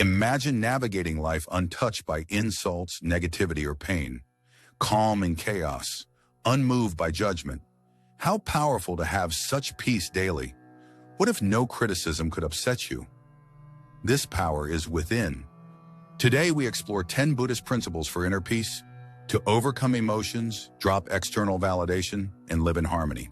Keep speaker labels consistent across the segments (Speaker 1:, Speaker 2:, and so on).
Speaker 1: Imagine navigating life untouched by insults, negativity, or pain, calm in chaos, unmoved by judgment. How powerful to have such peace daily. What if no criticism could upset you? This power is within. Today we explore 10 Buddhist principles for inner peace, to overcome emotions, drop external validation, and live in harmony.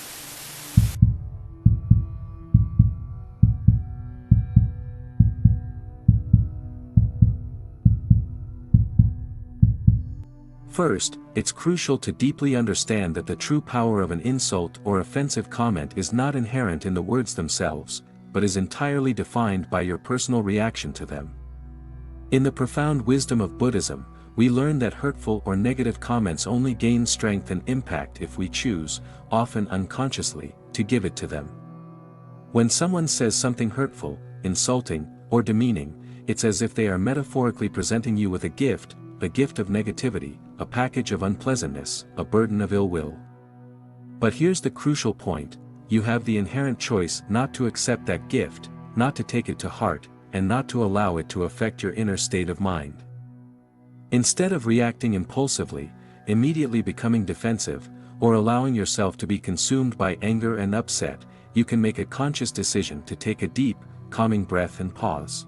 Speaker 2: First, it's crucial to deeply understand that the true power of an insult or offensive comment is not inherent in the words themselves, but is entirely defined by your personal reaction to them. In the profound wisdom of Buddhism, we learn that hurtful or negative comments only gain strength and impact if we choose, often unconsciously, to give it to them. When someone says something hurtful, insulting, or demeaning, it's as if they are metaphorically presenting you with a gift of negativity, a package of unpleasantness, a burden of ill will. But here's the crucial point: you have the inherent choice not to accept that gift, not to take it to heart, and not to allow it to affect your inner state of mind. Instead of reacting impulsively, immediately becoming defensive, or allowing yourself to be consumed by anger and upset, you can make a conscious decision to take a deep, calming breath and pause.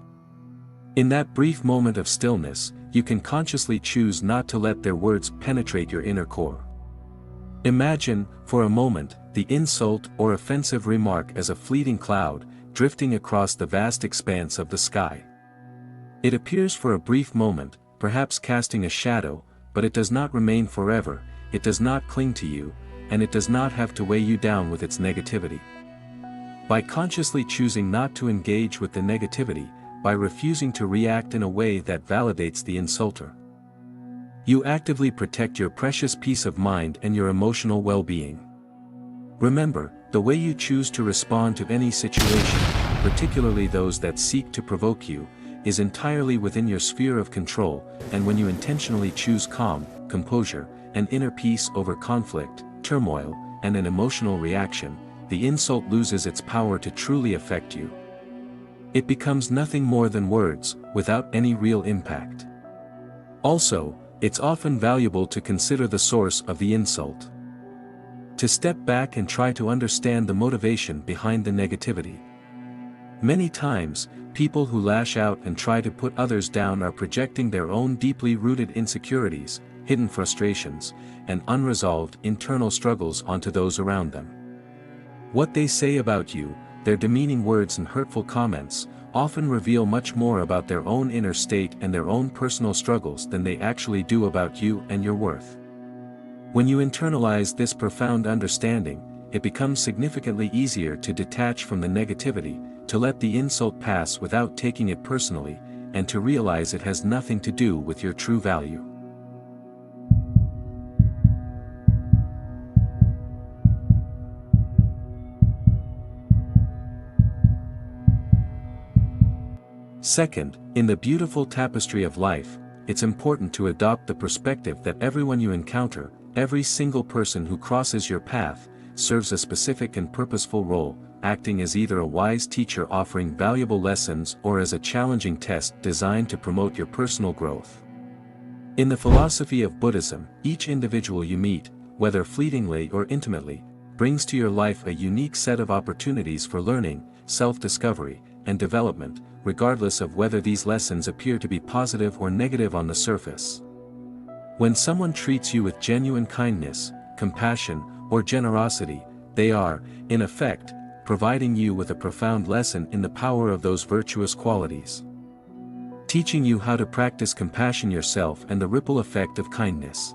Speaker 2: In that brief moment of stillness, you can consciously choose not to let their words penetrate your inner core. Imagine, for a moment, the insult or offensive remark as a fleeting cloud, drifting across the vast expanse of the sky. It appears for a brief moment, perhaps casting a shadow, but it does not remain forever, it does not cling to you, and it does not have to weigh you down with its negativity. By consciously choosing not to engage with the negativity, by refusing to react in a way that validates the insulter, you actively protect your precious peace of mind and your emotional well-being. Remember, the way you choose to respond to any situation, particularly those that seek to provoke you, is entirely within your sphere of control, and when you intentionally choose calm, composure, and inner peace over conflict, turmoil, and an emotional reaction, the insult loses its power to truly affect you. It becomes nothing more than words, without any real impact. Also, it's often valuable to consider the source of the insult. To step back and try to understand the motivation behind the negativity. Many times, people who lash out and try to put others down are projecting their own deeply rooted insecurities, hidden frustrations, and unresolved internal struggles onto those around them. What they say about you, their demeaning words and hurtful comments, often reveal much more about their own inner state and their own personal struggles than they actually do about you and your worth. When you internalize this profound understanding, it becomes significantly easier to detach from the negativity, to let the insult pass without taking it personally, and to realize it has nothing to do with your true value. Second, in the beautiful tapestry of life, it's important to adopt the perspective that everyone you encounter, every single person who crosses your path, serves a specific and purposeful role, acting as either a wise teacher offering valuable lessons or as a challenging test designed to promote your personal growth. In the philosophy of Buddhism, each individual you meet, whether fleetingly or intimately, brings to your life a unique set of opportunities for learning, self-discovery, and development, regardless of whether these lessons appear to be positive or negative on the surface. When someone treats you with genuine kindness, compassion, or generosity, they are, in effect, providing you with a profound lesson in the power of those virtuous qualities. Teaching you how to practice compassion yourself and the ripple effect of kindness.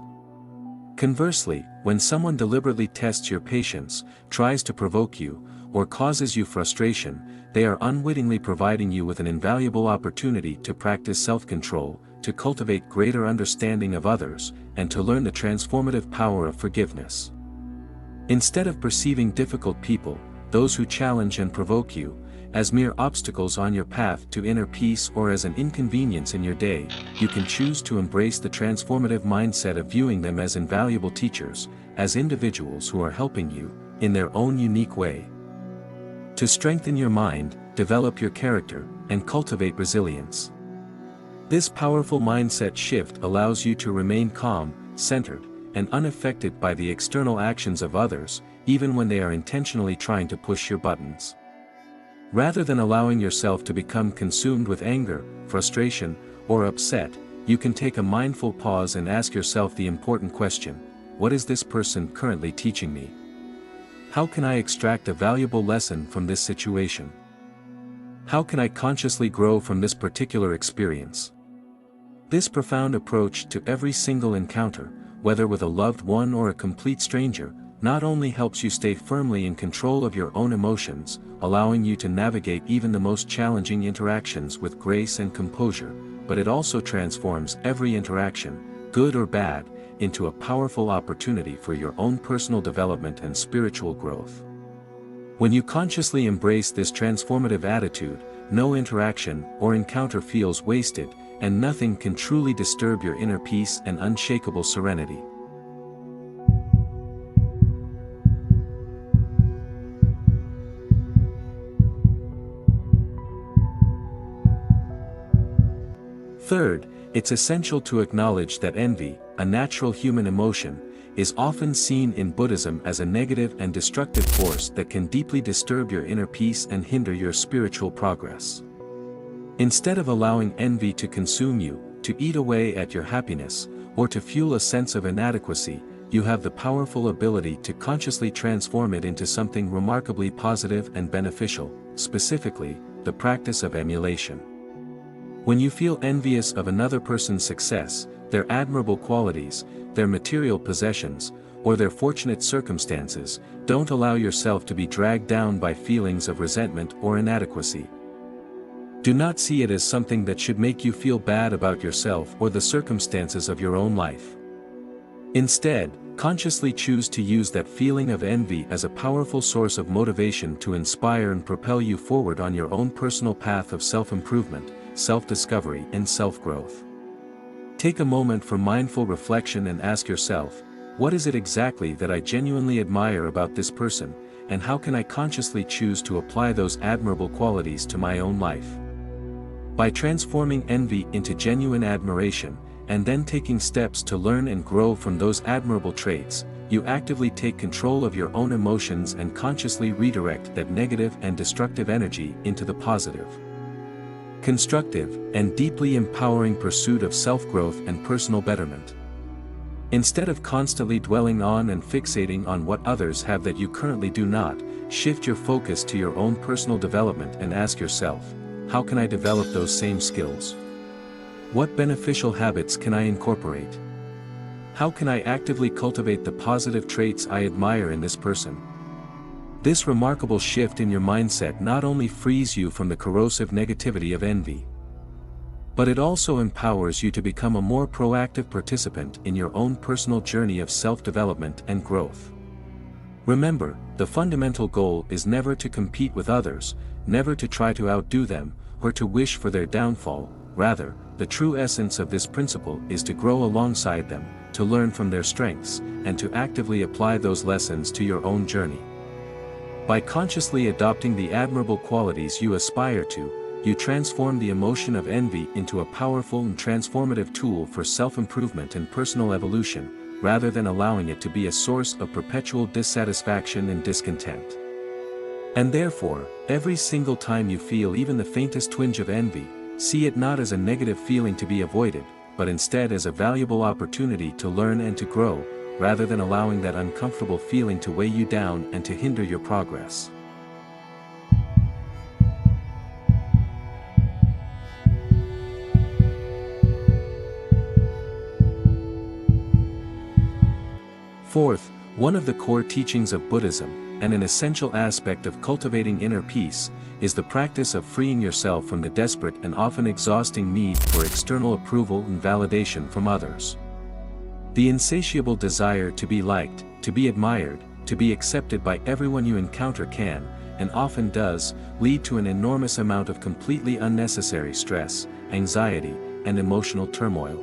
Speaker 2: Conversely, when someone deliberately tests your patience, tries to provoke you, or causes you frustration, they are unwittingly providing you with an invaluable opportunity to practice self-control, to cultivate greater understanding of others, and to learn the transformative power of forgiveness. Instead of perceiving difficult people, those who challenge and provoke you, as mere obstacles on your path to inner peace or as an inconvenience in your day, you can choose to embrace the transformative mindset of viewing them as invaluable teachers, as individuals who are helping you, in their own unique way, to strengthen your mind, develop your character, and cultivate resilience. This powerful mindset shift allows you to remain calm, centered, and unaffected by the external actions of others, even when they are intentionally trying to push your buttons. Rather than allowing yourself to become consumed with anger, frustration, or upset, you can take a mindful pause and ask yourself the important question: what is this person currently teaching me? How can I extract a valuable lesson from this situation? How can I consciously grow from this particular experience? This profound approach to every single encounter, whether with a loved one or a complete stranger, not only helps you stay firmly in control of your own emotions, allowing you to navigate even the most challenging interactions with grace and composure, but it also transforms every interaction, good or bad, into a powerful opportunity for your own personal development and spiritual growth. When you consciously embrace this transformative attitude, no interaction or encounter feels wasted, and nothing can truly disturb your inner peace and unshakable serenity. Third, it's essential to acknowledge that envy, a natural human emotion, is often seen in Buddhism as a negative and destructive force that can deeply disturb your inner peace and hinder your spiritual progress. Instead of allowing envy to consume you, to eat away at your happiness, or to fuel a sense of inadequacy, you have the powerful ability to consciously transform it into something remarkably positive and beneficial, specifically, the practice of emulation. When you feel envious of another person's success, their admirable qualities, their material possessions, or their fortunate circumstances, don't allow yourself to be dragged down by feelings of resentment or inadequacy. Do not see it as something that should make you feel bad about yourself or the circumstances of your own life. Instead, consciously choose to use that feeling of envy as a powerful source of motivation to inspire and propel you forward on your own personal path of self-improvement, self-discovery, and self-growth. Take a moment for mindful reflection and ask yourself, what is it exactly that I genuinely admire about this person, and how can I consciously choose to apply those admirable qualities to my own life? By transforming envy into genuine admiration, and then taking steps to learn and grow from those admirable traits, you actively take control of your own emotions and consciously redirect that negative and destructive energy into the positive, constructive, and deeply empowering pursuit of self-growth and personal betterment. Instead of constantly dwelling on and fixating on what others have that you currently do not, shift your focus to your own personal development and ask yourself, how can I develop those same skills? What beneficial habits can I incorporate? How can I actively cultivate the positive traits I admire in this person? This remarkable shift in your mindset not only frees you from the corrosive negativity of envy, but it also empowers you to become a more proactive participant in your own personal journey of self-development and growth. Remember, the fundamental goal is never to compete with others, never to try to outdo them, or to wish for their downfall. Rather, the true essence of this principle is to grow alongside them, to learn from their strengths, and to actively apply those lessons to your own journey. By consciously adopting the admirable qualities you aspire to, you transform the emotion of envy into a powerful and transformative tool for self-improvement and personal evolution, rather than allowing it to be a source of perpetual dissatisfaction and discontent. And therefore, every single time you feel even the faintest twinge of envy, see it not as a negative feeling to be avoided, but instead as a valuable opportunity to learn and to grow, rather than allowing that uncomfortable feeling to weigh you down and to hinder your progress. Fourth, one of the core teachings of Buddhism, and an essential aspect of cultivating inner peace, is the practice of freeing yourself from the desperate and often exhausting need for external approval and validation from others. The insatiable desire to be liked, to be admired, to be accepted by everyone you encounter can, and often does, lead to an enormous amount of completely unnecessary stress, anxiety, and emotional turmoil.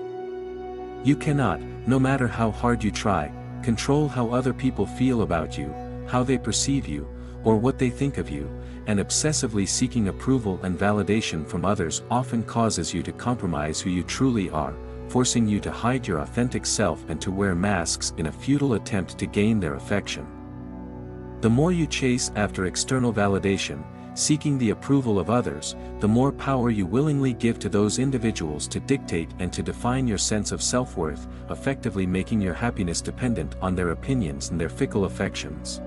Speaker 2: You cannot, no matter how hard you try, control how other people feel about you, how they perceive you, or what they think of you, and obsessively seeking approval and validation from others often causes you to compromise who you truly are, forcing you to hide your authentic self and to wear masks in a futile attempt to gain their affection. The more you chase after external validation, seeking the approval of others, the more power you willingly give to those individuals to dictate and to define your sense of self-worth, effectively making your happiness dependent on their opinions and their fickle affections.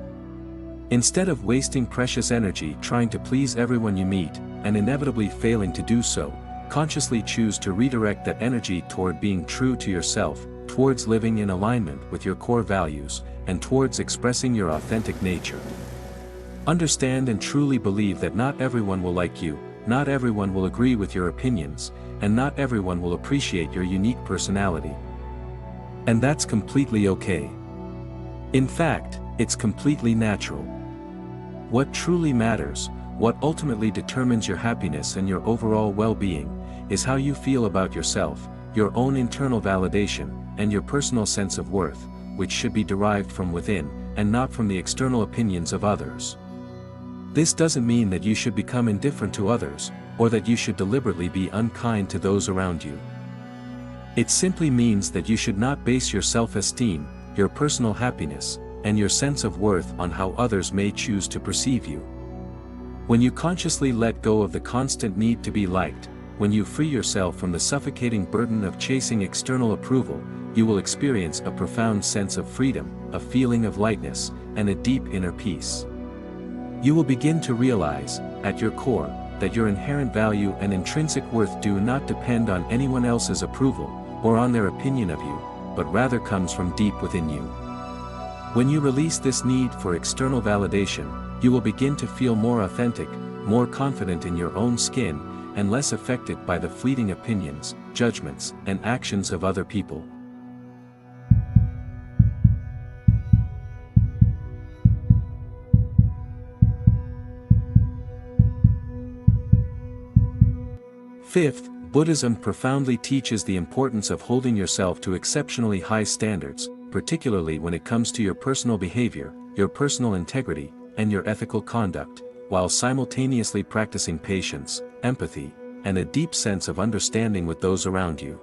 Speaker 2: Instead of wasting precious energy trying to please everyone you meet, and inevitably failing to do so, consciously choose to redirect that energy toward being true to yourself, towards living in alignment with your core values, and towards expressing your authentic nature. Understand and truly believe that not everyone will like you, not everyone will agree with your opinions, and not everyone will appreciate your unique personality. And that's completely okay. In fact, it's completely natural. What truly matters, what ultimately determines your happiness and your overall well-being, is how you feel about yourself, your own internal validation, and your personal sense of worth, which should be derived from within, and not from the external opinions of others. This doesn't mean that you should become indifferent to others, or that you should deliberately be unkind to those around you. It simply means that you should not base your self-esteem, your personal happiness, and your sense of worth on how others may choose to perceive you. When you consciously let go of the constant need to be liked, when you free yourself from the suffocating burden of chasing external approval, you will experience a profound sense of freedom, a feeling of lightness, and a deep inner peace. You will begin to realize, at your core, that your inherent value and intrinsic worth do not depend on anyone else's approval, or on their opinion of you, but rather comes from deep within you. When you release this need for external validation, you will begin to feel more authentic, more confident in your own skin, and less affected by the fleeting opinions, judgments, and actions of other people. Fifth, Buddhism profoundly teaches the importance of holding yourself to exceptionally high standards, particularly when it comes to your personal behavior, your personal integrity, and your ethical conduct, while simultaneously practicing patience, empathy, and a deep sense of understanding with those around you.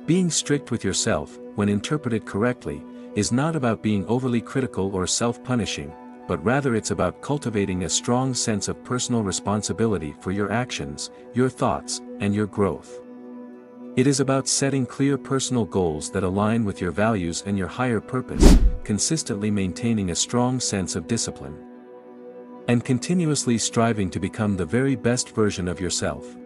Speaker 2: Being strict with yourself, when interpreted correctly, is not about being overly critical or self-punishing, but rather it's about cultivating a strong sense of personal responsibility for your actions, your thoughts, and your growth. It is about setting clear personal goals that align with your values and your higher purpose, consistently maintaining a strong sense of discipline, and continuously striving to become the very best version of yourself.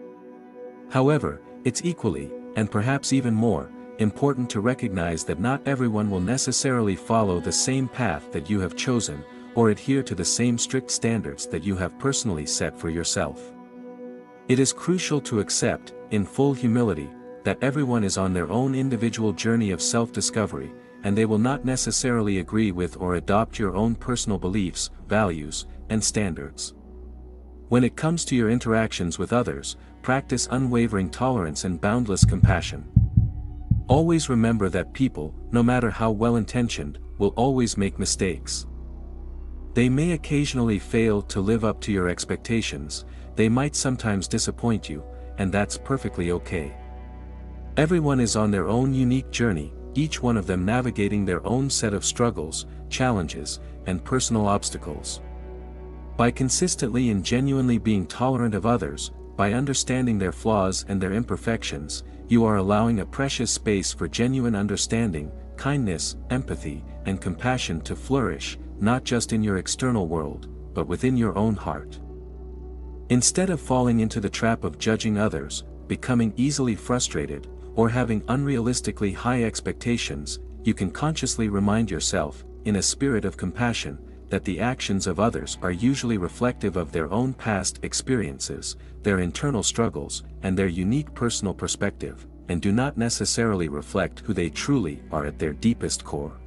Speaker 2: However, it's equally, and perhaps even more, important to recognize that not everyone will necessarily follow the same path that you have chosen, or adhere to the same strict standards that you have personally set for yourself. It is crucial to accept, in full humility, that everyone is on their own individual journey of self-discovery, and they will not necessarily agree with or adopt your own personal beliefs, values, and standards. When it comes to your interactions with others, practice unwavering tolerance and boundless compassion. Always remember that people, no matter how well-intentioned, will always make mistakes. They may occasionally fail to live up to your expectations, they might sometimes disappoint you, and that's perfectly okay. Everyone is on their own unique journey, each one of them navigating their own set of struggles, challenges, and personal obstacles. By consistently and genuinely being tolerant of others, by understanding their flaws and their imperfections, you are allowing a precious space for genuine understanding, kindness, empathy, and compassion to flourish, not just in your external world, but within your own heart. Instead of falling into the trap of judging others, becoming easily frustrated, or having unrealistically high expectations, you can consciously remind yourself, in a spirit of compassion, that the actions of others are usually reflective of their own past experiences, their internal struggles, and their unique personal perspective, and do not necessarily reflect who they truly are at their deepest core.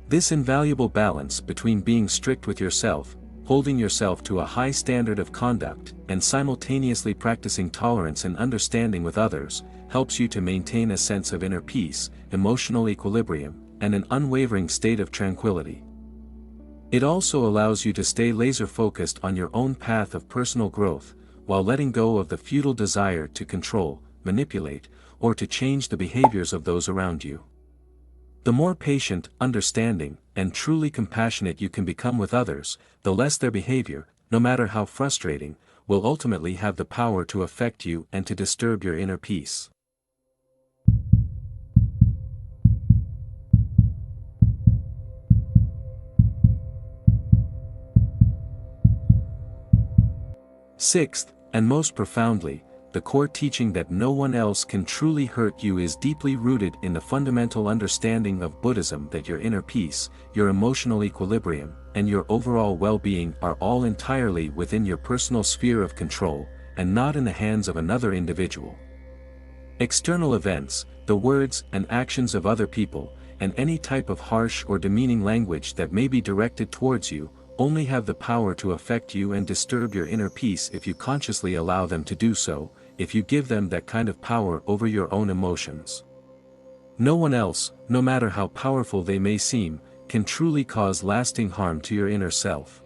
Speaker 2: This invaluable balance between being strict with yourself, holding yourself to a high standard of conduct, and simultaneously practicing tolerance and understanding with others, helps you to maintain a sense of inner peace, emotional equilibrium, and an unwavering state of tranquility. It also allows you to stay laser-focused on your own path of personal growth, while letting go of the futile desire to control, manipulate, or to change the behaviors of those around you. The more patient, understanding, and truly compassionate you can become with others, the less their behavior, no matter how frustrating, will ultimately have the power to affect you and to disturb your inner peace. Sixth, and most profoundly, the core teaching that no one else can truly hurt you is deeply rooted in the fundamental understanding of Buddhism that your inner peace, your emotional equilibrium, and your overall well-being are all entirely within your personal sphere of control, and not in the hands of another individual. External events, the words and actions of other people, and any type of harsh or demeaning language that may be directed towards you, only have the power to affect you and disturb your inner peace if you consciously allow them to do so, if you give them that kind of power over your own emotions. No one else, no matter how powerful they may seem, can truly cause lasting harm to your inner self,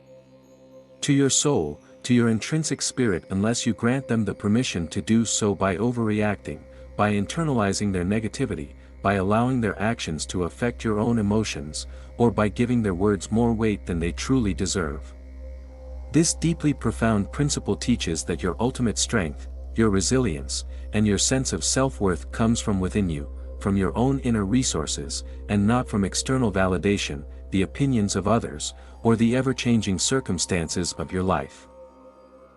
Speaker 2: to your soul, to your intrinsic spirit unless you grant them the permission to do so by overreacting, by internalizing their negativity, by allowing their actions to affect your own emotions, or by giving their words more weight than they truly deserve. This deeply profound principle teaches that your ultimate strength, your resilience, and your sense of self-worth comes from within you, from your own inner resources, and not from external validation, the opinions of others, or the ever-changing circumstances of your life.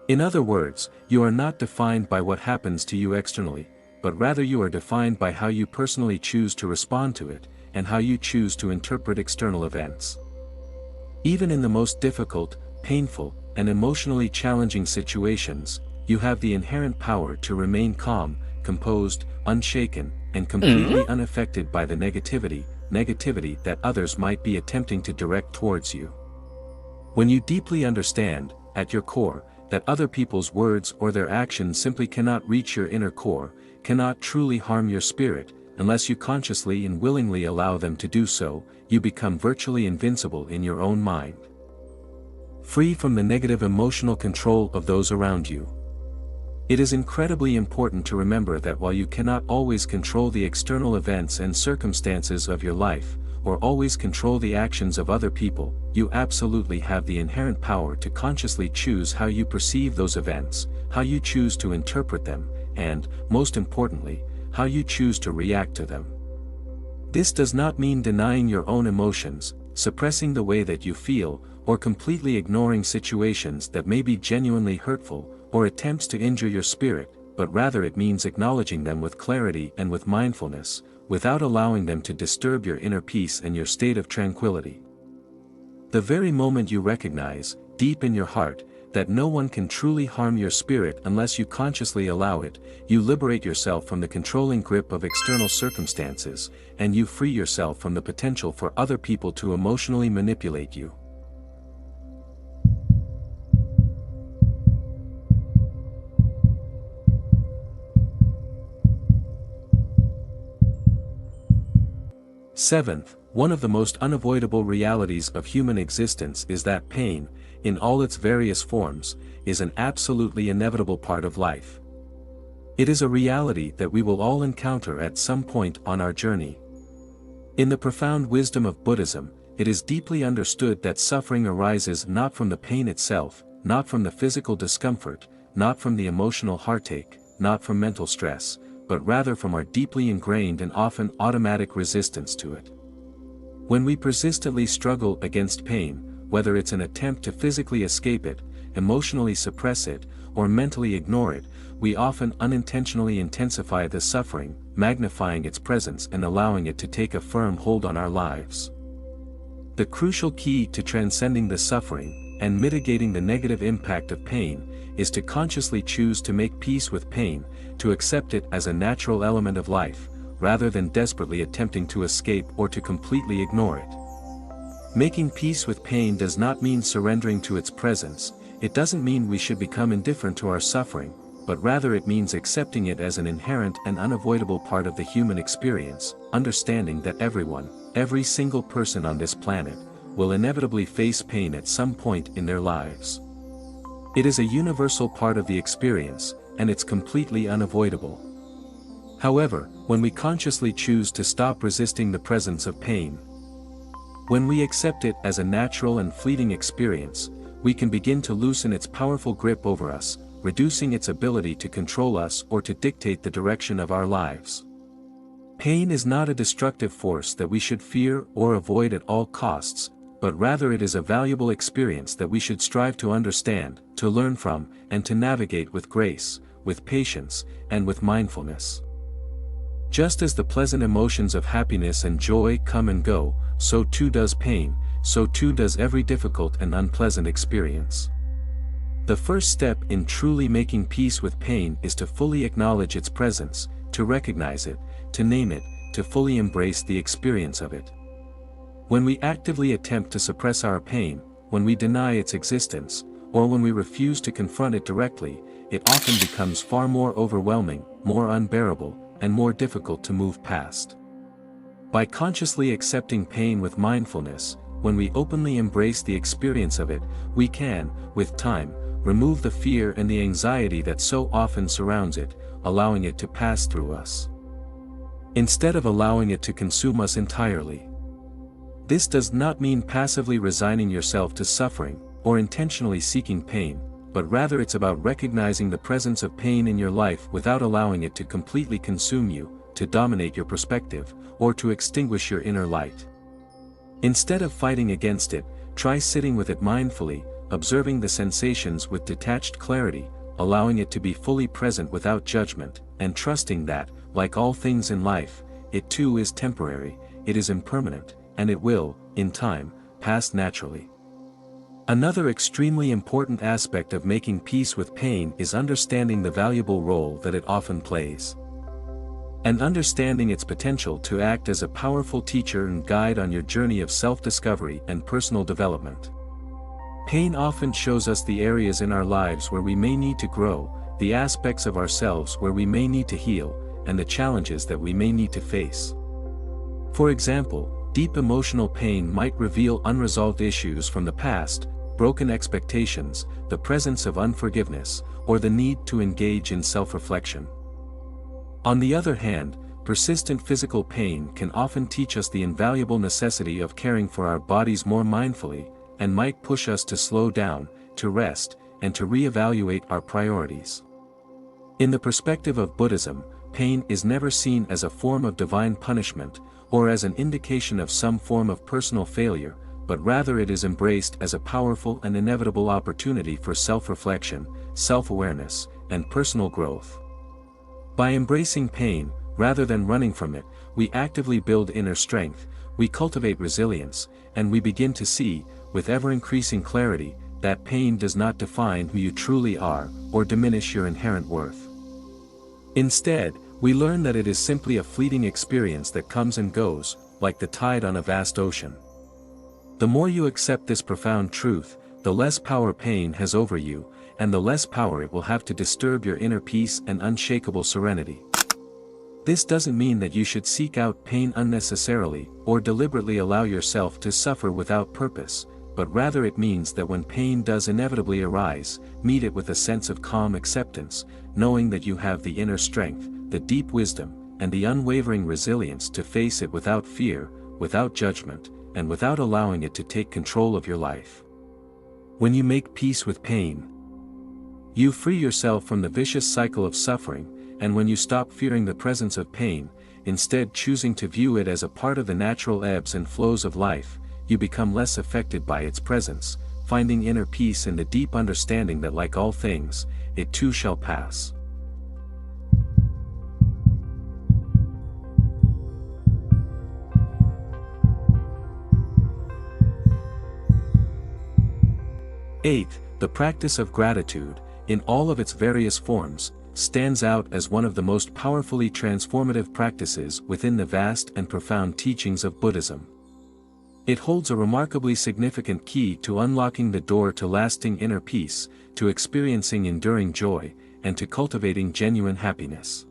Speaker 2: In other words, you are not defined by what happens to you externally, but rather you are defined by how you personally choose to respond to it, and how you choose to interpret external events. Even in the most difficult, painful, and emotionally challenging situations, you have the inherent power to remain calm, composed, unshaken, and completely unaffected by the negativity that others might be attempting to direct towards you. When you deeply understand, at your core, that other people's words or their actions simply cannot reach your inner core, cannot truly harm your spirit, unless you consciously and willingly allow them to do so, you become virtually invincible in your own mind, free from the negative emotional control of those around you. It is incredibly important to remember that while you cannot always control the external events and circumstances of your life, or always control the actions of other people, you absolutely have the inherent power to consciously choose how you perceive those events, how you choose to interpret them, and, most importantly, how you choose to react to them. This does not mean denying your own emotions, suppressing the way that you feel, or completely ignoring situations that may be genuinely hurtful, or attempts to injure your spirit, but rather it means acknowledging them with clarity and with mindfulness, without allowing them to disturb your inner peace and your state of tranquility. The very moment you recognize, deep in your heart, that no one can truly harm your spirit unless you consciously allow it, you liberate yourself from the controlling grip of external circumstances, and you free yourself from the potential for other people to emotionally manipulate you. Seventh, one of the most unavoidable realities of human existence is that pain, in all its various forms, is an absolutely inevitable part of life. It is a reality that we will all encounter at some point on our journey. In the profound wisdom of Buddhism, it is deeply understood that suffering arises not from the pain itself, not from the physical discomfort, not from the emotional heartache, not from mental stress, but rather from our deeply ingrained and often automatic resistance to it. When we persistently struggle against pain, whether it's an attempt to physically escape it, emotionally suppress it, or mentally ignore it, we often unintentionally intensify the suffering, magnifying its presence and allowing it to take a firm hold on our lives. The crucial key to transcending the suffering, and mitigating the negative impact of pain, is to consciously choose to make peace with pain, to accept it as a natural element of life, rather than desperately attempting to escape or to completely ignore it. Making peace with pain does not mean surrendering to its presence, it doesn't mean we should become indifferent to our suffering, but rather it means accepting it as an inherent and unavoidable part of the human experience, understanding that everyone, every single person on this planet, will inevitably face pain at some point in their lives. It is a universal part of the experience, and it's completely unavoidable. However, when we consciously choose to stop resisting the presence of pain, when we accept it as a natural and fleeting experience, we can begin to loosen its powerful grip over us, reducing its ability to control us or to dictate the direction of our lives. Pain is not a destructive force that we should fear or avoid at all costs, but rather it is a valuable experience that we should strive to understand, to learn from, and to navigate with grace, with patience, and with mindfulness. Just as the pleasant emotions of happiness and joy come and go, so too does pain, so too does every difficult and unpleasant experience. The first step in truly making peace with pain is to fully acknowledge its presence, to recognize it, to name it, to fully embrace the experience of it. When we actively attempt to suppress our pain, when we deny its existence, or when we refuse to confront it directly, it often becomes far more overwhelming, more unbearable, and more difficult to move past. By consciously accepting pain with mindfulness, when we openly embrace the experience of it, we can, with time, remove the fear and the anxiety that so often surrounds it, allowing it to pass through us, instead of allowing it to consume us entirely. This does not mean passively resigning yourself to suffering, or intentionally seeking pain, but rather it's about recognizing the presence of pain in your life without allowing it to completely consume you, to dominate your perspective, or to extinguish your inner light. Instead of fighting against it, try sitting with it mindfully, observing the sensations with detached clarity, allowing it to be fully present without judgment, and trusting that, like all things in life, it too is temporary, it is impermanent, and it will, in time, pass naturally. Another extremely important aspect of making peace with pain is understanding the valuable role that it often plays, and understanding its potential to act as a powerful teacher and guide on your journey of self-discovery and personal development. Pain often shows us the areas in our lives where we may need to grow, the aspects of ourselves where we may need to heal, and the challenges that we may need to face. For example, deep emotional pain might reveal unresolved issues from the past, broken expectations, the presence of unforgiveness, or the need to engage in self-reflection. On the other hand, persistent physical pain can often teach us the invaluable necessity of caring for our bodies more mindfully, and might push us to slow down, to rest, and to reevaluate our priorities. In the perspective of Buddhism, pain is never seen as a form of divine punishment, or as an indication of some form of personal failure, but rather it is embraced as a powerful and inevitable opportunity for self-reflection, self-awareness, and personal growth. By embracing pain, rather than running from it, we actively build inner strength, we cultivate resilience, and we begin to see, with ever-increasing clarity, that pain does not define who you truly are, or diminish your inherent worth. Instead, we learn that it is simply a fleeting experience that comes and goes, like the tide on a vast ocean. The more you accept this profound truth, the less power pain has over you, and the less power it will have to disturb your inner peace and unshakable serenity. This doesn't mean that you should seek out pain unnecessarily, or deliberately allow yourself to suffer without purpose, but rather it means that when pain does inevitably arise, meet it with a sense of calm acceptance, knowing that you have the inner strength, the deep wisdom, and the unwavering resilience to face it without fear, without judgment, and without allowing it to take control of your life. When you make peace with pain, you free yourself from the vicious cycle of suffering, and when you stop fearing the presence of pain, instead choosing to view it as a part of the natural ebbs and flows of life, you become less affected by its presence, finding inner peace in the deep understanding that like all things, it too shall pass. Eighth, the practice of gratitude, in all of its various forms, stands out as one of the most powerfully transformative practices within the vast and profound teachings of Buddhism. It holds a remarkably significant key to unlocking the door to lasting inner peace, to experiencing enduring joy, and to cultivating genuine happiness.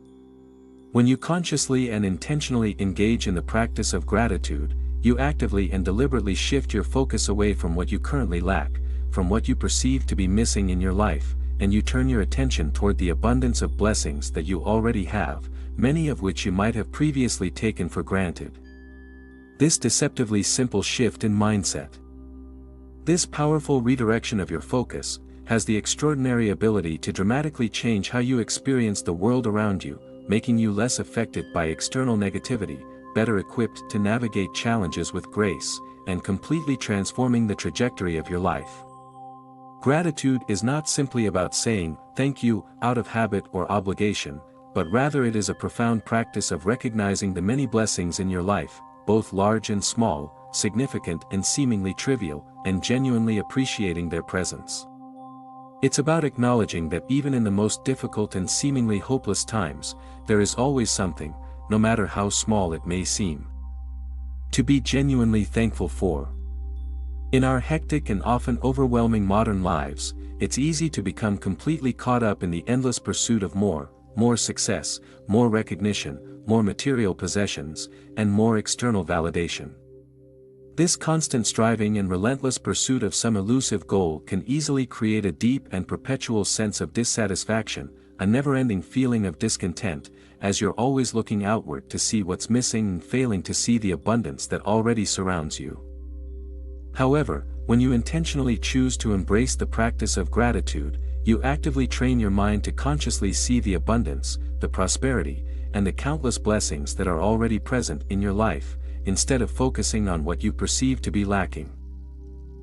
Speaker 2: When you consciously and intentionally engage in the practice of gratitude, you actively and deliberately shift your focus away from what you currently lack, from what you perceive to be missing in your life, and you turn your attention toward the abundance of blessings that you already have, many of which you might have previously taken for granted. This deceptively simple shift in mindset, this powerful redirection of your focus, has the extraordinary ability to dramatically change how you experience the world around you, making you less affected by external negativity, better equipped to navigate challenges with grace, and completely transforming the trajectory of your life. Gratitude is not simply about saying, "thank you," out of habit or obligation, but rather it is a profound practice of recognizing the many blessings in your life, both large and small, significant and seemingly trivial, and genuinely appreciating their presence. It's about acknowledging that even in the most difficult and seemingly hopeless times, there is always something, no matter how small it may seem, to be genuinely thankful for. In our hectic and often overwhelming modern lives, it's easy to become completely caught up in the endless pursuit of more success, more recognition, more material possessions, and more external validation. This constant striving and relentless pursuit of some elusive goal can easily create a deep and perpetual sense of dissatisfaction, a never-ending feeling of discontent, as you're always looking outward to see what's missing and failing to see the abundance that already surrounds you. However, when you intentionally choose to embrace the practice of gratitude, you actively train your mind to consciously see the abundance, the prosperity, and the countless blessings that are already present in your life, instead of focusing on what you perceive to be lacking.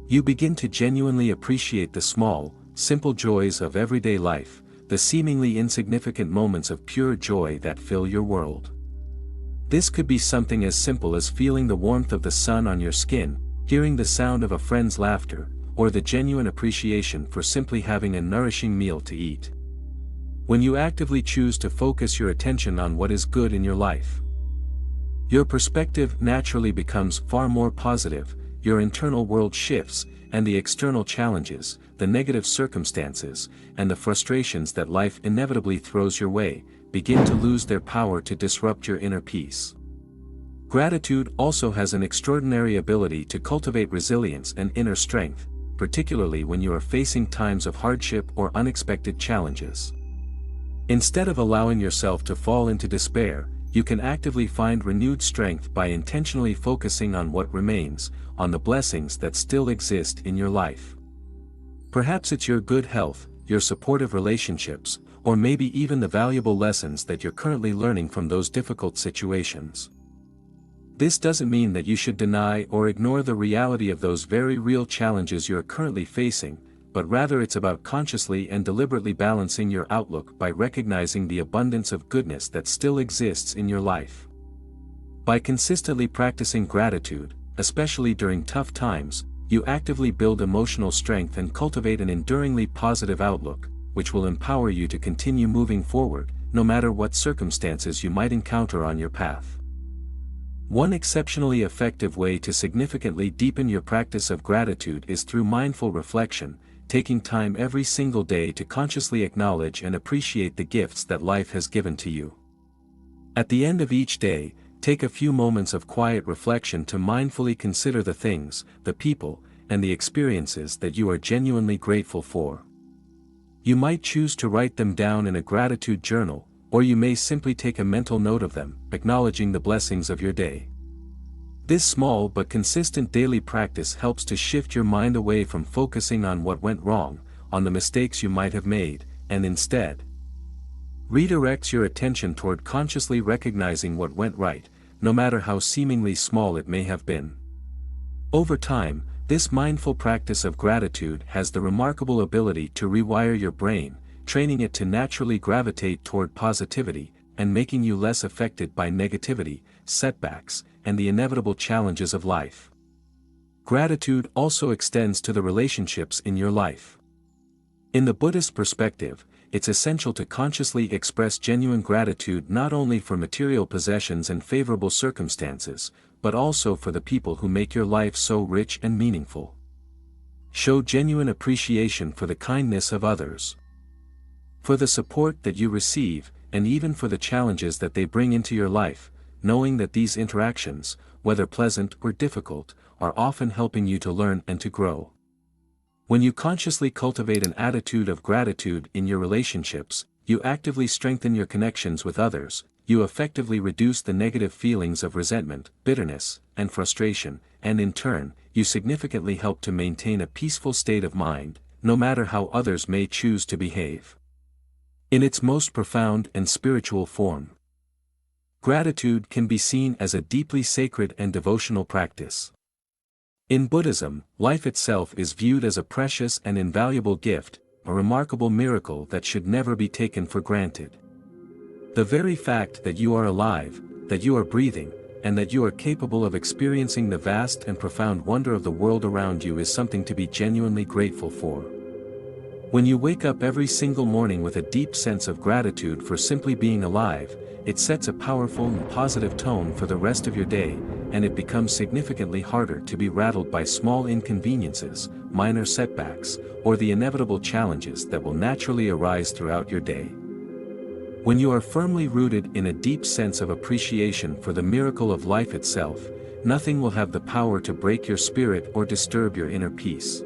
Speaker 2: You begin to genuinely appreciate the small, simple joys of everyday life, the seemingly insignificant moments of pure joy that fill your world. This could be something as simple as feeling the warmth of the sun on your skin, hearing the sound of a friend's laughter, or the genuine appreciation for simply having a nourishing meal to eat. When you actively choose to focus your attention on what is good in your life, your perspective naturally becomes far more positive, your internal world shifts, and the external challenges, the negative circumstances, and the frustrations that life inevitably throws your way, begin to lose their power to disrupt your inner peace. Gratitude also has an extraordinary ability to cultivate resilience and inner strength, particularly when you are facing times of hardship or unexpected challenges. Instead of allowing yourself to fall into despair, you can actively find renewed strength by intentionally focusing on what remains, on the blessings that still exist in your life. Perhaps it's your good health, your supportive relationships, or maybe even the valuable lessons that you're currently learning from those difficult situations. This doesn't mean that you should deny or ignore the reality of those very real challenges you're currently facing, but rather it's about consciously and deliberately balancing your outlook by recognizing the abundance of goodness that still exists in your life. By consistently practicing gratitude, especially during tough times, you actively build emotional strength and cultivate an enduringly positive outlook, which will empower you to continue moving forward, no matter what circumstances you might encounter on your path. One exceptionally effective way to significantly deepen your practice of gratitude is through mindful reflection, taking time every single day to consciously acknowledge and appreciate the gifts that life has given to you. At the end of each day, take a few moments of quiet reflection to mindfully consider the things, the people, and the experiences that you are genuinely grateful for. You might choose to write them down in a gratitude journal, or you may simply take a mental note of them, acknowledging the blessings of your day. This small but consistent daily practice helps to shift your mind away from focusing on what went wrong, on the mistakes you might have made, and instead redirects your attention toward consciously recognizing what went right, no matter how seemingly small it may have been. Over time, this mindful practice of gratitude has the remarkable ability to rewire your brain, training it to naturally gravitate toward positivity, and making you less affected by negativity, setbacks, and the inevitable challenges of life. Gratitude also extends to the relationships in your life. In the Buddhist perspective, it's essential to consciously express genuine gratitude not only for material possessions and favorable circumstances, but also for the people who make your life so rich and meaningful. Show genuine appreciation for the kindness of others, for the support that you receive, and even for the challenges that they bring into your life, knowing that these interactions, whether pleasant or difficult, are often helping you to learn and to grow. When you consciously cultivate an attitude of gratitude in your relationships, you actively strengthen your connections with others, you effectively reduce the negative feelings of resentment, bitterness, and frustration, and in turn, you significantly help to maintain a peaceful state of mind, no matter how others may choose to behave. In its most profound and spiritual form, gratitude can be seen as a deeply sacred and devotional practice. In Buddhism, life itself is viewed as a precious and invaluable gift, a remarkable miracle that should never be taken for granted. The very fact that you are alive, that you are breathing, and that you are capable of experiencing the vast and profound wonder of the world around you is something to be genuinely grateful for. When you wake up every single morning with a deep sense of gratitude for simply being alive, it sets a powerful and positive tone for the rest of your day, and it becomes significantly harder to be rattled by small inconveniences, minor setbacks, or the inevitable challenges that will naturally arise throughout your day. When you are firmly rooted in a deep sense of appreciation for the miracle of life itself, nothing will have the power to break your spirit or disturb your inner peace.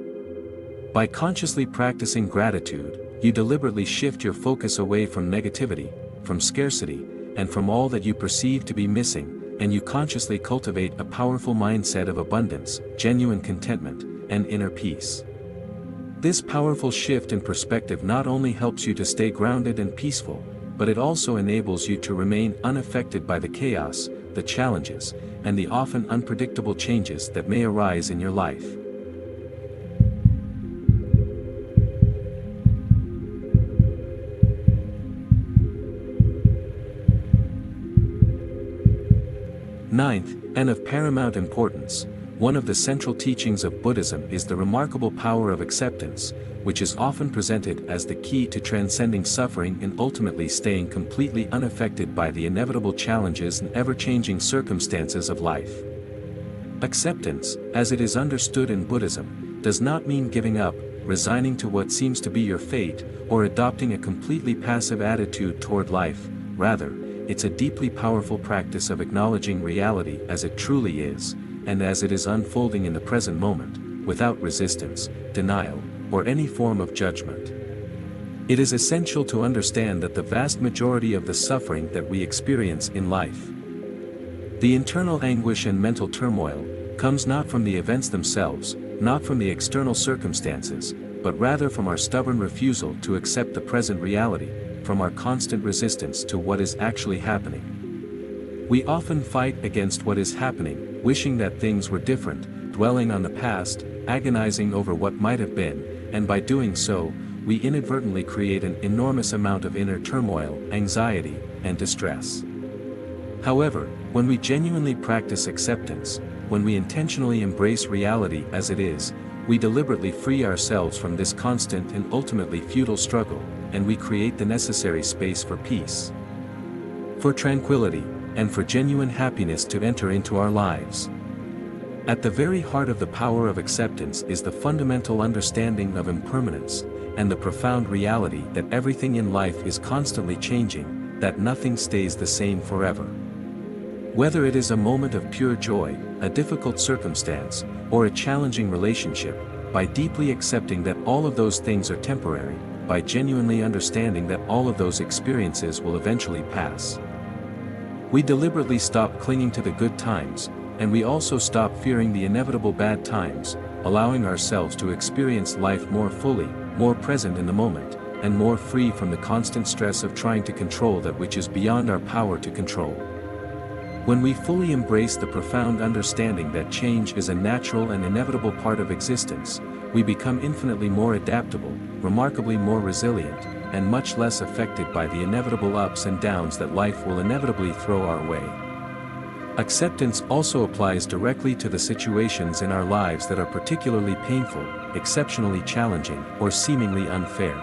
Speaker 2: By consciously practicing gratitude, you deliberately shift your focus away from negativity, from scarcity, and from all that you perceive to be missing, and you consciously cultivate a powerful mindset of abundance, genuine contentment, and inner peace. This powerful shift in perspective not only helps you to stay grounded and peaceful, but it also enables you to remain unaffected by the chaos, the challenges, and the often unpredictable changes that may arise in your life. Ninth, and of paramount importance, one of the central teachings of Buddhism is the remarkable power of acceptance, which is often presented as the key to transcending suffering and ultimately staying completely unaffected by the inevitable challenges and ever-changing circumstances of life. Acceptance, as it is understood in Buddhism, does not mean giving up, resigning to what seems to be your fate, or adopting a completely passive attitude toward life. Rather, it's a deeply powerful practice of acknowledging reality as it truly is, and as it is unfolding in the present moment, without resistance, denial, or any form of judgment. It is essential to understand that the vast majority of the suffering that we experience in life, the internal anguish and mental turmoil, comes not from the events themselves, not from the external circumstances, but rather from our stubborn refusal to accept the present reality, from our constant resistance to what is actually happening. We often fight against what is happening, wishing that things were different, dwelling on the past, agonizing over what might have been, and by doing so, we inadvertently create an enormous amount of inner turmoil, anxiety, and distress. However, when we genuinely practice acceptance, when we intentionally embrace reality as it is, we deliberately free ourselves from this constant and ultimately futile struggle, and we create the necessary space for peace, for tranquility, and for genuine happiness to enter into our lives. At the very heart of the power of acceptance is the fundamental understanding of impermanence, and the profound reality that everything in life is constantly changing, that nothing stays the same forever. Whether it is a moment of pure joy, a difficult circumstance, or a challenging relationship, by deeply accepting that all of those things are temporary, by genuinely understanding that all of those experiences will eventually pass, we deliberately stop clinging to the good times, and we also stop fearing the inevitable bad times, allowing ourselves to experience life more fully, more present in the moment, and more free from the constant stress of trying to control that which is beyond our power to control. When we fully embrace the profound understanding that change is a natural and inevitable part of existence, we become infinitely more adaptable, remarkably more resilient, and much less affected by the inevitable ups and downs that life will inevitably throw our way. Acceptance also applies directly to the situations in our lives that are particularly painful, exceptionally challenging, or seemingly unfair.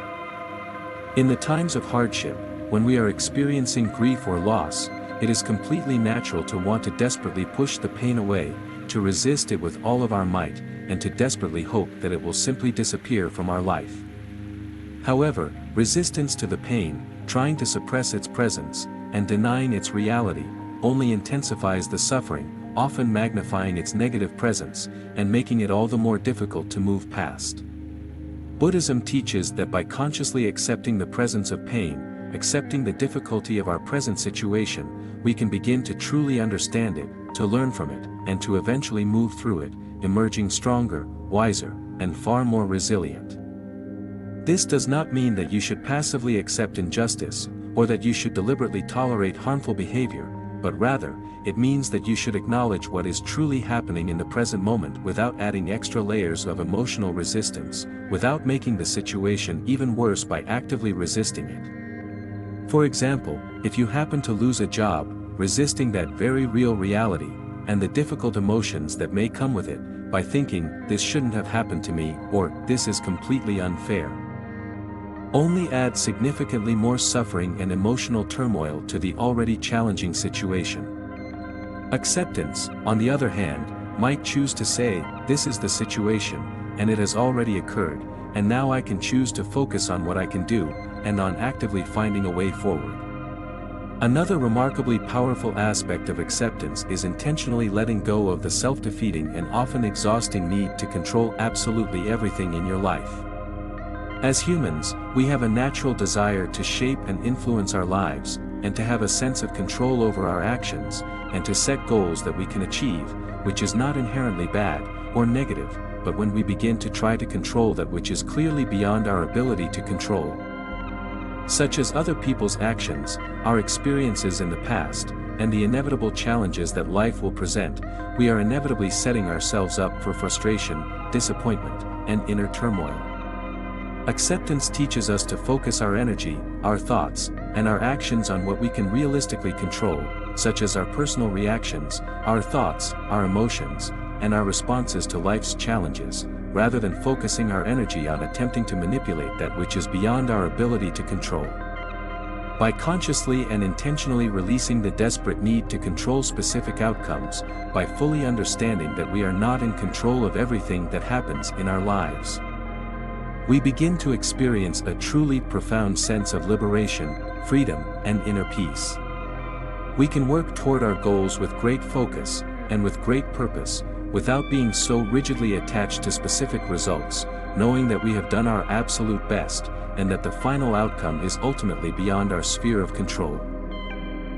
Speaker 2: In the times of hardship, when we are experiencing grief or loss, it is completely natural to want to desperately push the pain away, to resist it with all of our might, and to desperately hope that it will simply disappear from our life. However, resistance to the pain, trying to suppress its presence, and denying its reality, only intensifies the suffering, often magnifying its negative presence, and making it all the more difficult to move past. Buddhism teaches that by consciously accepting the presence of pain, accepting the difficulty of our present situation, we can begin to truly understand it, to learn from it, and to eventually move through it, emerging stronger, wiser, and far more resilient. This does not mean that you should passively accept injustice, or that you should deliberately tolerate harmful behavior, but rather, it means that you should acknowledge what is truly happening in the present moment without adding extra layers of emotional resistance, without making the situation even worse by actively resisting it. For example, if you happen to lose a job, resisting that very real reality, and the difficult emotions that may come with it, by thinking, "This shouldn't have happened to me," or "This is completely unfair," only adds significantly more suffering and emotional turmoil to the already challenging situation. Acceptance, on the other hand, might choose to say, "This is the situation, and it has already occurred, and now I can choose to focus on what I can do, and on actively finding a way forward." Another remarkably powerful aspect of acceptance is intentionally letting go of the self-defeating and often exhausting need to control absolutely everything in your life. As humans, we have a natural desire to shape and influence our lives, and to have a sense of control over our actions, and to set goals that we can achieve, which is not inherently bad or negative, but when we begin to try to control that which is clearly beyond our ability to control, such as other people's actions, our experiences in the past, and the inevitable challenges that life will present, we are inevitably setting ourselves up for frustration, disappointment, and inner turmoil. Acceptance teaches us to focus our energy, our thoughts, and our actions on what we can realistically control, such as our personal reactions, our thoughts, our emotions, and our responses to life's challenges, rather than focusing our energy on attempting to manipulate that which is beyond our ability to control. By consciously and intentionally releasing the desperate need to control specific outcomes, by fully understanding that we are not in control of everything that happens in our lives, we begin to experience a truly profound sense of liberation, freedom, and inner peace. We can work toward our goals with great focus, and with great purpose, without being so rigidly attached to specific results, knowing that we have done our absolute best, and that the final outcome is ultimately beyond our sphere of control.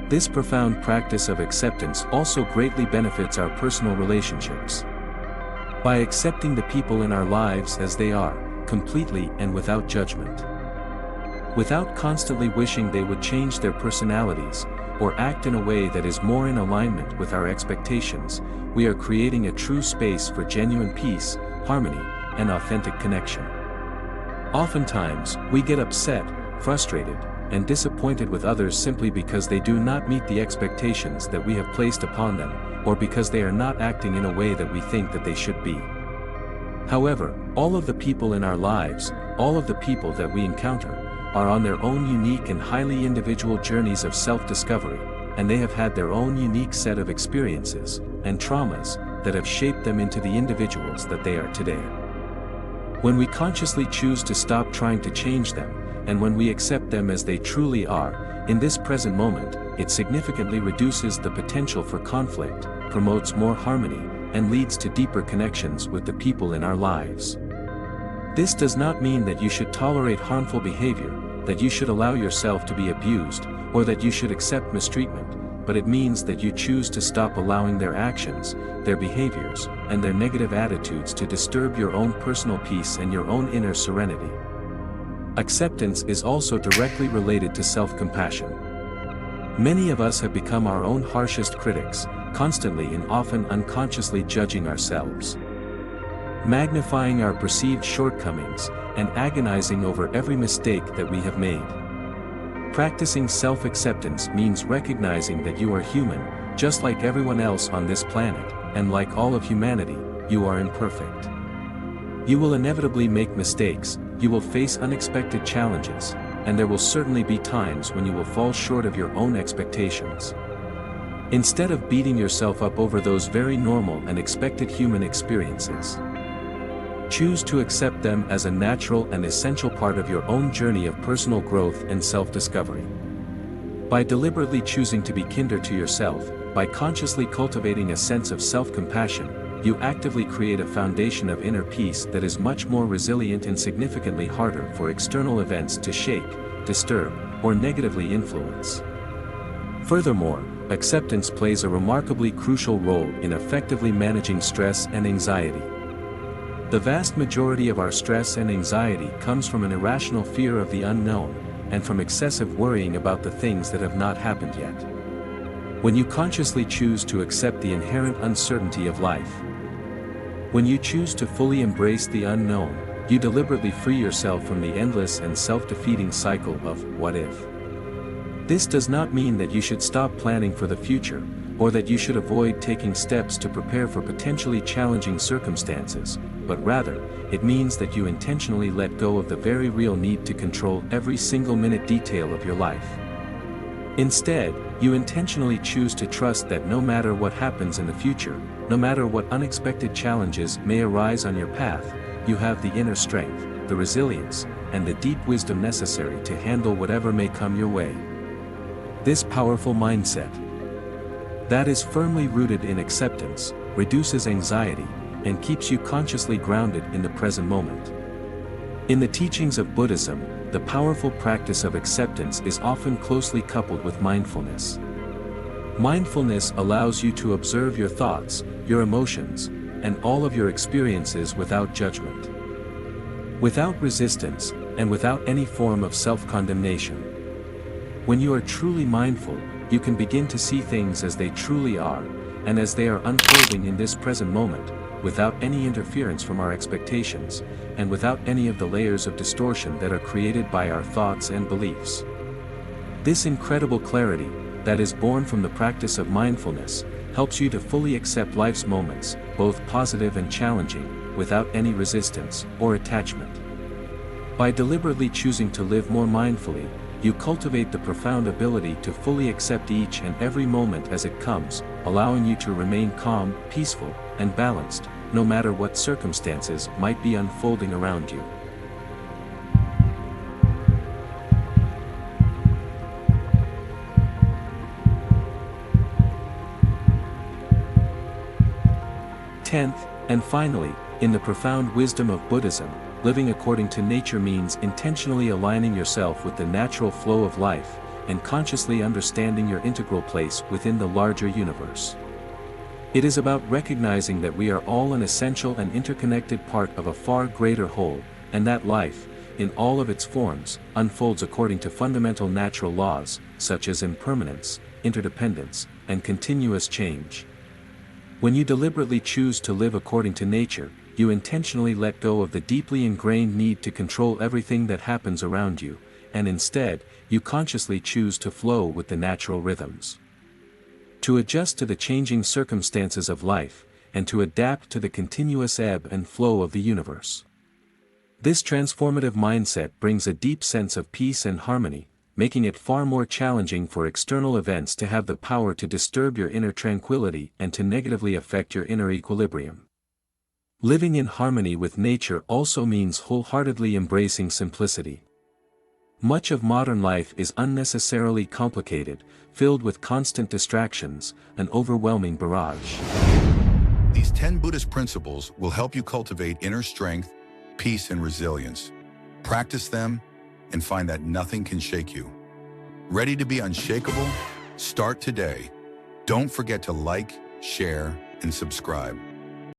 Speaker 2: This profound practice of acceptance also greatly benefits our personal relationships. By accepting the people in our lives as they are, completely and without judgment, without constantly wishing they would change their personalities, or act in a way that is more in alignment with our expectations, we are creating a true space for genuine peace, harmony, and authentic connection. Oftentimes, we get upset, frustrated, and disappointed with others simply because they do not meet the expectations that we have placed upon them, or because they are not acting in a way that we think that they should be. However, all of the people in our lives, all of the people that we encounter, are on their own unique and highly individual journeys of self-discovery, and they have had their own unique set of experiences and traumas that have shaped them into the individuals that they are today. When we consciously choose to stop trying to change them, and when we accept them as they truly are, in this present moment, it significantly reduces the potential for conflict, promotes more harmony, and leads to deeper connections with the people in our lives. This does not mean that you should tolerate harmful behavior, that you should allow yourself to be abused, or that you should accept mistreatment, but it means that you choose to stop allowing their actions, their behaviors, and their negative attitudes to disturb your own personal peace and your own inner serenity. Acceptance is also directly related to self-compassion. Many of us have become our own harshest critics, constantly and often unconsciously judging ourselves, magnifying our perceived shortcomings, and agonizing over every mistake that we have made. Practicing self-acceptance means recognizing that you are human, just like everyone else on this planet, and like all of humanity, you are imperfect. You will inevitably make mistakes, you will face unexpected challenges, and there will certainly be times when you will fall short of your own expectations. Instead of beating yourself up over those very normal and expected human experiences, choose to accept them as a natural and essential part of your own journey of personal growth and self-discovery. By deliberately choosing to be kinder to yourself, by consciously cultivating a sense of self-compassion, you actively create a foundation of inner peace that is much more resilient and significantly harder for external events to shake, disturb, or negatively influence. Furthermore, acceptance plays a remarkably crucial role in effectively managing stress and anxiety. The vast majority of our stress and anxiety comes from an irrational fear of the unknown, and from excessive worrying about the things that have not happened yet. When you consciously choose to accept the inherent uncertainty of life, when you choose to fully embrace the unknown, you deliberately free yourself from the endless and self-defeating cycle of what if. This does not mean that you should stop planning for the future, or that you should avoid taking steps to prepare for potentially challenging circumstances, but rather, it means that you intentionally let go of the very real need to control every single minute detail of your life. Instead, you intentionally choose to trust that no matter what happens in the future, no matter what unexpected challenges may arise on your path, you have the inner strength, the resilience, and the deep wisdom necessary to handle whatever may come your way. This powerful mindset, that is firmly rooted in acceptance, reduces anxiety, and keeps you consciously grounded in the present moment. In the teachings of Buddhism, the powerful practice of acceptance is often closely coupled with mindfulness. Mindfulness allows you to observe your thoughts, your emotions, and all of your experiences without judgment, without resistance, and without any form of self-condemnation. When you are truly mindful, you can begin to see things as they truly are, and as they are unfolding in this present moment, without any interference from our expectations, and without any of the layers of distortion that are created by our thoughts and beliefs. This incredible clarity, that is born from the practice of mindfulness, helps you to fully accept life's moments, both positive and challenging, without any resistance or attachment. By deliberately choosing to live more mindfully, you cultivate the profound ability to fully accept each and every moment as it comes, allowing you to remain calm, peaceful, and balanced, no matter what circumstances might be unfolding around you. Tenth, and finally, in the profound wisdom of Buddhism, living according to nature means intentionally aligning yourself with the natural flow of life, and consciously understanding your integral place within the larger universe. It is about recognizing that we are all an essential and interconnected part of a far greater whole, and that life, in all of its forms, unfolds according to fundamental natural laws, such as impermanence, interdependence, and continuous change. When you deliberately choose to live according to nature, you intentionally let go of the deeply ingrained need to control everything that happens around you, and instead, you consciously choose to flow with the natural rhythms. To adjust to the changing circumstances of life, and to adapt to the continuous ebb and flow of the universe. This transformative mindset brings a deep sense of peace and harmony, making it far more challenging for external events to have the power to disturb your inner tranquility and to negatively affect your inner equilibrium. Living in harmony with nature also means wholeheartedly embracing simplicity. Much of modern life is unnecessarily complicated, filled with constant distractions, an overwhelming barrage.
Speaker 1: These 10 Buddhist principles will help you cultivate inner strength, peace, and resilience. Practice them, and find that nothing can shake you. Ready to be unshakable? Start today. Don't forget to like, share, and subscribe.